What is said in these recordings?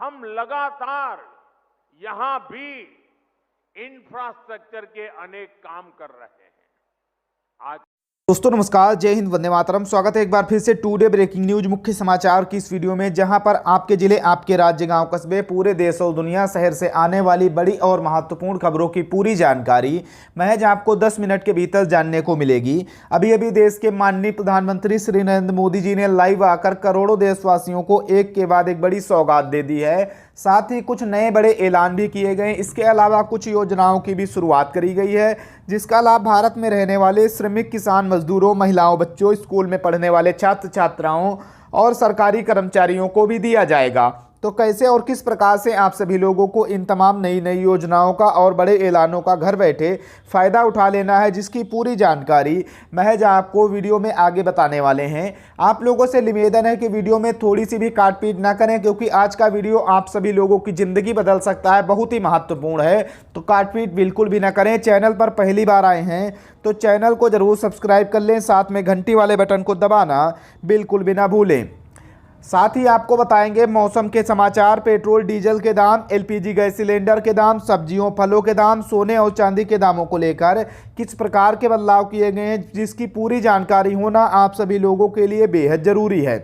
हम लगातार यहां भी इंफ्रास्ट्रक्चर के अनेक काम कर रहे हैं। आज दोस्तों नमस्कार, जय हिंद, वंदे मातरम। स्वागत है एक बार फिर से टुडे ब्रेकिंग न्यूज मुख्य समाचार की इस वीडियो में, जहां पर आपके जिले, आपके राज्य, गांव, कस्बे, पूरे देश और दुनिया शहर से आने वाली बड़ी और महत्वपूर्ण खबरों की पूरी जानकारी महज आपको 10 मिनट के भीतर जानने को मिलेगी। अभी अभी देश के माननीय प्रधानमंत्री श्री नरेंद्र मोदी जी ने लाइव आकर करोड़ों देशवासियों को एक के बाद एक बड़ी सौगात दे दी है। साथ ही कुछ नए बड़े ऐलान भी किए गए। इसके अलावा कुछ योजनाओं की भी शुरुआत करी गई है, जिसका लाभ भारत में रहने वाले श्रमिक, किसान, मजदूरों, महिलाओं, बच्चों, स्कूल में पढ़ने वाले छात्र छात्राओं और सरकारी कर्मचारियों को भी दिया जाएगा। तो कैसे और किस प्रकार से आप सभी लोगों को इन तमाम नई नई योजनाओं का और बड़े ऐलानों का घर बैठे फ़ायदा उठा लेना है, जिसकी पूरी जानकारी महज आपको वीडियो में आगे बताने वाले हैं। आप लोगों से निवेदन है कि वीडियो में थोड़ी सी भी काट पीट ना करें, क्योंकि आज का वीडियो आप सभी लोगों की ज़िंदगी बदल सकता है, बहुत ही महत्वपूर्ण है। तो काट पीट बिल्कुल भी ना करें। चैनल पर पहली बार आए हैं तो चैनल को ज़रूर सब्सक्राइब कर लें, साथ में घंटी वाले बटन को दबाना बिल्कुल भी ना भूलें। साथ ही आपको बताएंगे मौसम के समाचार, पेट्रोल डीजल के दाम, एलपीजी गैस सिलेंडर के दाम, सब्जियों फलों के दाम, सोने और चांदी के दामों को लेकर किस प्रकार के बदलाव किए गए हैं, जिसकी पूरी जानकारी होना आप सभी लोगों के लिए बेहद ज़रूरी है।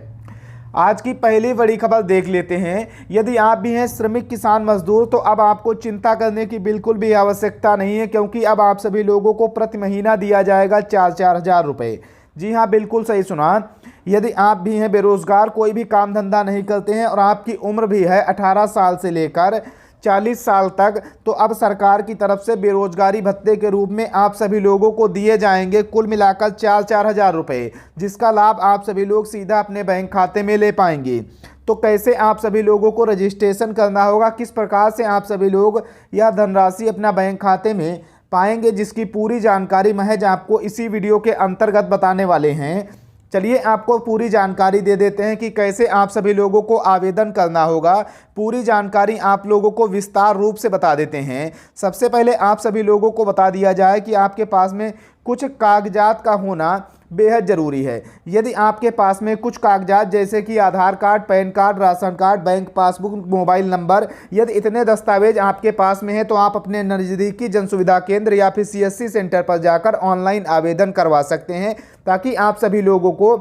आज की पहली बड़ी खबर देख लेते हैं। यदि आप भी हैं श्रमिक, किसान, मजदूर, तो अब आपको चिंता करने की बिल्कुल भी आवश्यकता नहीं है, क्योंकि अब आप सभी लोगों को प्रति महीना दिया जाएगा 4-4 हज़ार रुपये। जी हाँ, बिल्कुल सही सुना। यदि आप भी हैं बेरोजगार, कोई भी काम धंधा नहीं करते हैं और आपकी उम्र भी है 18 साल से लेकर 40 साल तक, तो अब सरकार की तरफ से बेरोजगारी भत्ते के रूप में आप सभी लोगों को दिए जाएंगे कुल मिलाकर 4-4 हज़ार रुपये, जिसका लाभ आप सभी लोग सीधा अपने बैंक खाते में ले पाएंगे। तो कैसे आप सभी लोगों को रजिस्ट्रेशन करना होगा, किस प्रकार से आप सभी लोग यह धनराशि अपना बैंक खाते में पाएंगे, जिसकी पूरी जानकारी महज आपको इसी वीडियो के अंतर्गत बताने वाले हैं। चलिए आपको पूरी जानकारी दे देते हैं कि कैसे आप सभी लोगों को आवेदन करना होगा। पूरी जानकारी आप लोगों को विस्तार रूप से बता देते हैं। सबसे पहले आप सभी लोगों को बता दिया जाए कि आपके पास में कुछ कागजात का होना बेहद ज़रूरी है। यदि आपके पास में कुछ कागजात जैसे कि Aadhaar card, pan card, ration card, bank passbook, mobile number, यदि इतने दस्तावेज आपके पास में है तो आप अपने नज़दीकी जन सुविधा केंद्र या फिर सीएससी सेंटर पर जाकर ऑनलाइन आवेदन करवा सकते हैं, ताकि आप सभी लोगों को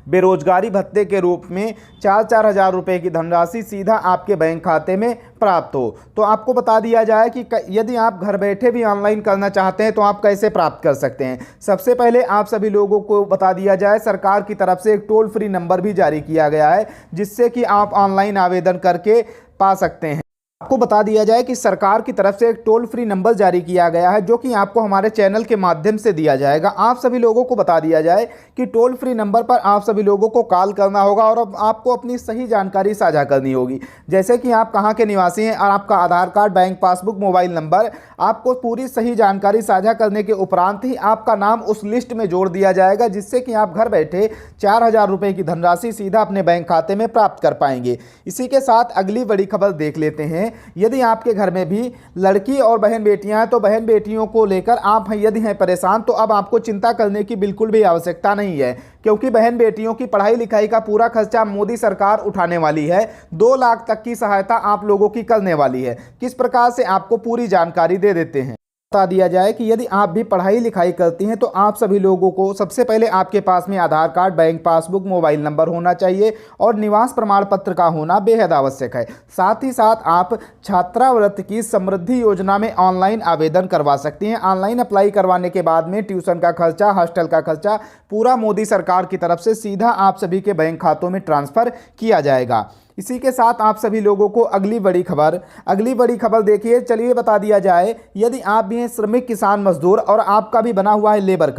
बेरोजगारी भत्ते के रूप में 4-4 हज़ार रुपये की धनराशि सीधा आपके बैंक खाते में प्राप्त हो। तो आपको बता दिया जाए कि यदि आप घर बैठे भी ऑनलाइन करना चाहते हैं तो आप कैसे प्राप्त कर सकते हैं। सबसे पहले आप सभी लोगों को बता दिया जाए, सरकार की तरफ से एक टोल फ्री नंबर भी जारी किया गया है, जिससे कि आप ऑनलाइन आवेदन करके पा सकते हैं। आपको बता दिया जाए कि सरकार की तरफ से एक टोल फ्री नंबर जारी किया गया है, जो कि आपको हमारे चैनल के माध्यम से दिया जाएगा। आप सभी लोगों को बता दिया जाए कि टोल फ्री नंबर पर आप सभी लोगों को कॉल करना होगा और अब आपको अपनी सही जानकारी साझा करनी होगी, जैसे कि आप कहाँ के निवासी हैं और आपका Aadhaar card, bank passbook, mobile number. आपको पूरी सही जानकारी साझा करने के उपरांत ही आपका नाम उस लिस्ट में जोड़ दिया जाएगा, जिससे कि आप घर बैठे 4 हज़ार रुपये की धनराशि सीधा अपने बैंक खाते में प्राप्त कर पाएंगे। इसी के साथ अगली बड़ी खबर देख लेते हैं। यदि आपके घर में भी लड़की और बहन बेटियां हैं, तो बहन बेटियों को लेकर आप यदि हैं परेशान, तो अब आपको चिंता करने की बिल्कुल भी आवश्यकता नहीं है, क्योंकि बहन बेटियों की पढ़ाई लिखाई का पूरा खर्चा मोदी सरकार उठाने वाली है। 2 लाख तक की सहायता आप लोगों की करने वाली है। किस प्रकार से आपको पूरी जानकारी दे देते हैं। बता दिया जाए कि यदि आप भी पढ़ाई लिखाई करती हैं तो आप सभी लोगों को सबसे पहले आपके पास में Aadhaar card, bank passbook, mobile number होना चाहिए और निवास प्रमाण पत्र का होना बेहद आवश्यक है। साथ ही साथ आप छात्रावृत्ति की समृद्धि योजना में ऑनलाइन आवेदन करवा सकती हैं। ऑनलाइन अप्लाई करवाने के बाद में ट्यूशन का खर्चा, हॉस्टल का खर्चा पूरा मोदी सरकार की तरफ से सीधा आप सभी के बैंक खातों में ट्रांसफ़र किया जाएगा। इसी के साथ आप सभी लोगों को अगली बड़ी खबर देखिए। चलिए बता दिया जाए, यदि आप भी हैं श्रमिक, किसान, मजदूर और आपका भी बना हुआ है लेबर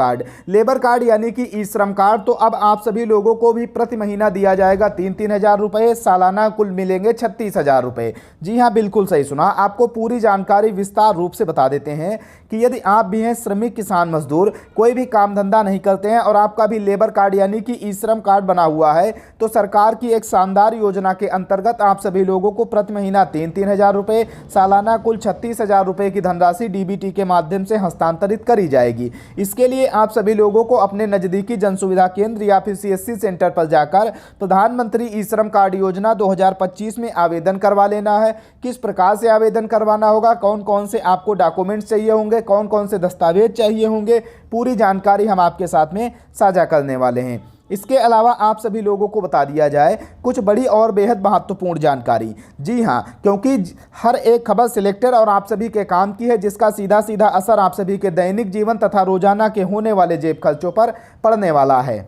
कार्ड यानी कि ई श्रम कार्ड, तो अब आप सभी लोगों को भी प्रति महीना दिया जाएगा 3-3 हज़ार रुपये, सालाना कुल मिलेंगे 36 हज़ार रुपये। जी हाँ, बिल्कुल सही सुना। आपको पूरी जानकारी विस्तार रूप से बता देते हैं कि यदि आप भी हैं श्रमिक, किसान, मजदूर, कोई भी काम धंधा नहीं करते हैं और आपका भी लेबर कार्ड यानी कि ई श्रम कार्ड बना हुआ है, तो सरकार की एक शानदार योजना के के अंतर्गत आप सभी लोगों को प्रति महीना 3-3 हज़ार रुपये, सालाना कुल 36,000 रुपये की धनराशि डीबीटी के माध्यम से हस्तांतरित करी जाएगी। इसके लिए आप सभी लोगों को अपने नज़दीकी जन सुविधा केंद्र या फिर CSC सेंटर पर जाकर प्रधानमंत्री ई श्रम कार्ड योजना 2025 में आवेदन करवा लेना है। किस प्रकार से आवेदन करवाना होगा, कौन कौन से आपको डॉक्यूमेंट्स चाहिए होंगे, कौन कौन से दस्तावेज चाहिए होंगे, पूरी जानकारी हम आपके साथ में साझा करने वाले हैं। इसके अलावा आप सभी लोगों को बता दिया जाए कुछ बड़ी और बेहद महत्वपूर्ण जानकारी। जी हां, क्योंकि हर एक खबर सिलेक्टेड और आप सभी के काम की है, जिसका सीधा सीधा असर आप सभी के दैनिक जीवन तथा रोजाना के होने वाले जेब खर्चों पर पड़ने वाला है।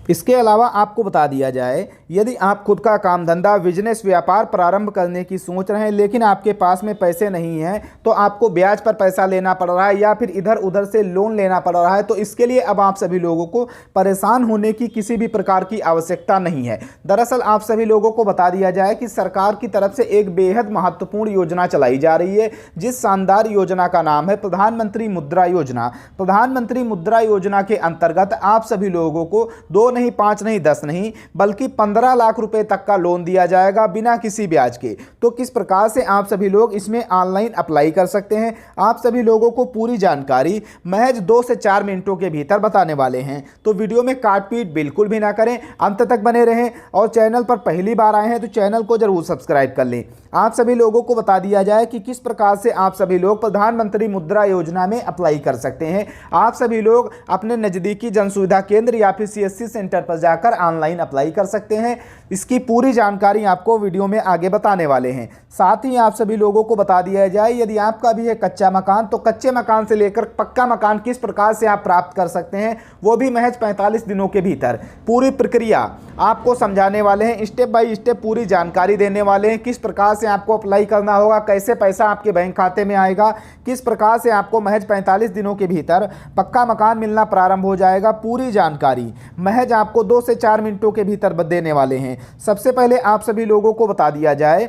इसके अलावा आपको बता दिया जाए, यदि आप खुद का काम धंधा बिजनेस व्यापार प्रारंभ करने की सोच रहे हैं लेकिन आपके पास में पैसे नहीं हैं, तो आपको ब्याज पर पैसा लेना पड़ रहा है या फिर इधर उधर से लोन लेना पड़ रहा है, तो इसके लिए अब आप सभी लोगों को परेशान होने की किसी भी प्रकार की आवश्यकता नहीं है। दरअसल आप सभी लोगों को बता दिया जाए कि सरकार की तरफ से एक बेहद महत्वपूर्ण योजना चलाई जा रही है, जिस शानदार योजना का नाम है प्रधानमंत्री मुद्रा योजना। प्रधानमंत्री मुद्रा योजना के अंतर्गत आप सभी लोगों को 2 नहीं 5 नहीं 10 नहीं बल्कि 15 लाख रुपए तक का लोन दिया जाएगा बिना किसी ब्याज के। तो किस प्रकार से आप सभी लोग इसमें ऑनलाइन अप्लाई कर सकते हैं, आप सभी लोगों को पूरी जानकारी महज 2 से 4 मिनटों के भीतर बताने वाले हैं। तो वीडियो में काट पीट बिल्कुल भी ना करें, अंत तक बने रहें और चैनल पर पहली बार आए हैं तो चैनल को जरूर सब्सक्राइब कर लें। आप सभी लोगों को बता दिया जाए कि किस प्रकार से आप सभी लोग प्रधानमंत्री मुद्रा योजना में अप्लाई कर सकते हैं। आप सभी लोग अपने नज़दीकी जन सुविधा केंद्र या फिर CSC सेंटर पर जाकर ऑनलाइन अप्लाई कर सकते हैं। इसकी पूरी जानकारी आपको वीडियो में आगे बताने वाले हैं। साथ ही आप सभी लोगों को बता दिया जाए, यदि आपका भी है कच्चा मकान, तो कच्चे मकान से लेकर पक्का मकान किस प्रकार से आप प्राप्त कर सकते हैं, वो भी महज 45 दिनों के भीतर पूरी प्रक्रिया आपको समझाने वाले हैं। स्टेप बाय स्टेप पूरी जानकारी देने वाले हैं, किस प्रकार से आपको अप्लाई करना होगा, कैसे पैसा आपके बैंक खाते में आएगा, किस प्रकार से आपको महज 45 दिनों के भीतर पक्का मकान मिलना प्रारंभ हो जाएगा। पूरी जानकारी महज आपको 2 से 4 मिनटों के भीतर देने वाले हैं। सबसे पहले आप सभी लोगों को बता दिया जाए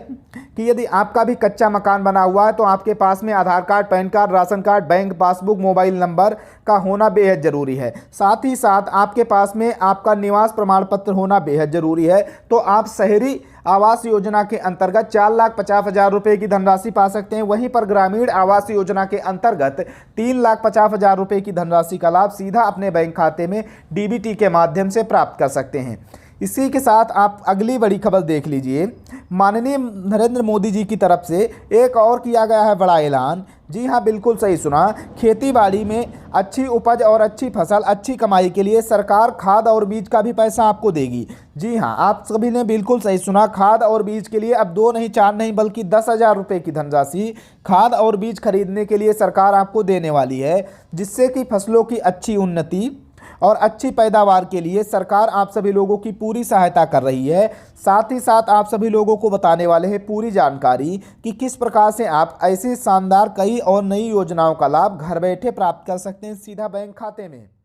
कि यदि आपका भी कच्चा मकान बना हुआ है तो आपके पास में Aadhaar card, pan card, ration card, bank passbook, mobile number का होना बेहद ज़रूरी है। साथ ही साथ आपके पास में आपका निवास प्रमाण पत्र होना बेहद ज़रूरी है। तो आप शहरी आवास योजना के अंतर्गत 4,50,000 रुपये की धनराशि पा सकते हैं। वहीं पर ग्रामीण आवास योजना के अंतर्गत 3,50,000 रुपये की धनराशि का लाभ सीधा अपने बैंक खाते में डीबीटी के माध्यम से प्राप्त कर सकते हैं। इसी के साथ आप अगली बड़ी खबर देख लीजिए। माननीय नरेंद्र मोदी जी की तरफ से एक और किया गया है बड़ा ऐलान। जी हाँ, बिल्कुल सही सुना। खेती बाड़ी में अच्छी उपज और अच्छी फसल, अच्छी कमाई के लिए सरकार खाद और बीज का भी पैसा आपको देगी। जी हाँ, आप सभी ने बिल्कुल सही सुना। खाद और बीज के लिए अब 2 नहीं 4 नहीं बल्कि 10,000 रुपये की धनराशि खाद और बीज खरीदने के लिए सरकार आपको देने वाली है, जिससे कि फसलों की अच्छी उन्नति और अच्छी पैदावार के लिए सरकार आप सभी लोगों की पूरी सहायता कर रही है। साथ ही साथ आप सभी लोगों को बताने वाले हैं पूरी जानकारी कि किस प्रकार से आप ऐसी शानदार कई और नई योजनाओं का लाभ घर बैठे प्राप्त कर सकते हैं सीधा बैंक खाते में।